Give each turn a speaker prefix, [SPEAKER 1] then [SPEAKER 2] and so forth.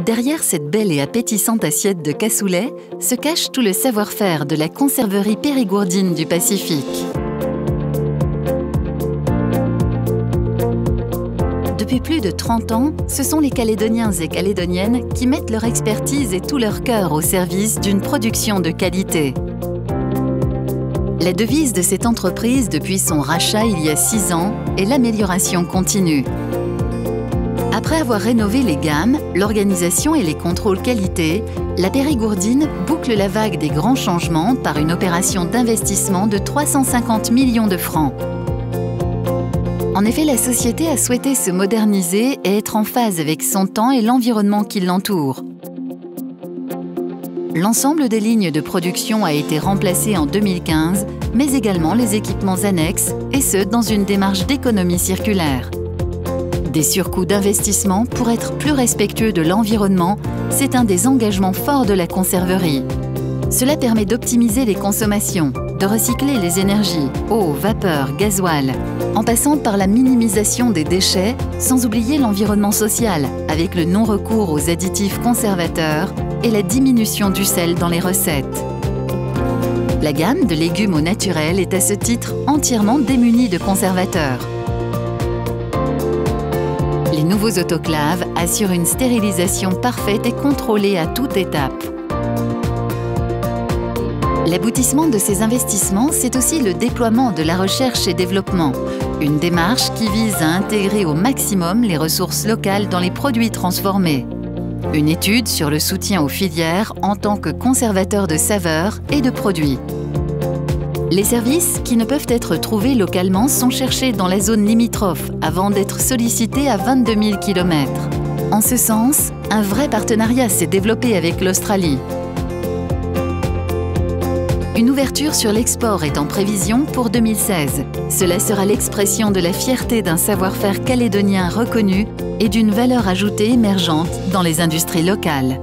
[SPEAKER 1] Derrière cette belle et appétissante assiette de cassoulet se cache tout le savoir-faire de la conserverie périgourdine du Pacifique. Depuis plus de 30 ans, ce sont les Calédoniens et Calédoniennes qui mettent leur expertise et tout leur cœur au service d'une production de qualité. La devise de cette entreprise depuis son rachat il y a 6 ans est l'amélioration continue. Après avoir rénové les gammes, l'organisation et les contrôles qualité, la Périgourdine boucle la vague des grands changements par une opération d'investissement de 350 millions de francs. En effet, la société a souhaité se moderniser et être en phase avec son temps et l'environnement qui l'entoure. L'ensemble des lignes de production a été remplacé en 2015, mais également les équipements annexes, et ce, dans une démarche d'économie circulaire. Des surcoûts d'investissement pour être plus respectueux de l'environnement, c'est un des engagements forts de la conserverie. Cela permet d'optimiser les consommations, de recycler les énergies, eau, vapeur, gasoil, en passant par la minimisation des déchets, sans oublier l'environnement social, avec le non-recours aux additifs conservateurs et la diminution du sel dans les recettes. La gamme de légumes au naturel est à ce titre entièrement démunie de conservateurs. Les nouveaux autoclaves assurent une stérilisation parfaite et contrôlée à toute étape. L'aboutissement de ces investissements, c'est aussi le déploiement de la recherche et développement, une démarche qui vise à intégrer au maximum les ressources locales dans les produits transformés. Une étude sur le soutien aux filières en tant que conservateur de saveurs et de produits. Les services qui ne peuvent être trouvés localement sont cherchés dans la zone limitrophe avant d'être sollicités à 22 000 km. En ce sens, un vrai partenariat s'est développé avec l'Australie. Une ouverture sur l'export est en prévision pour 2016. Cela sera l'expression de la fierté d'un savoir-faire calédonien reconnu et d'une valeur ajoutée émergente dans les industries locales.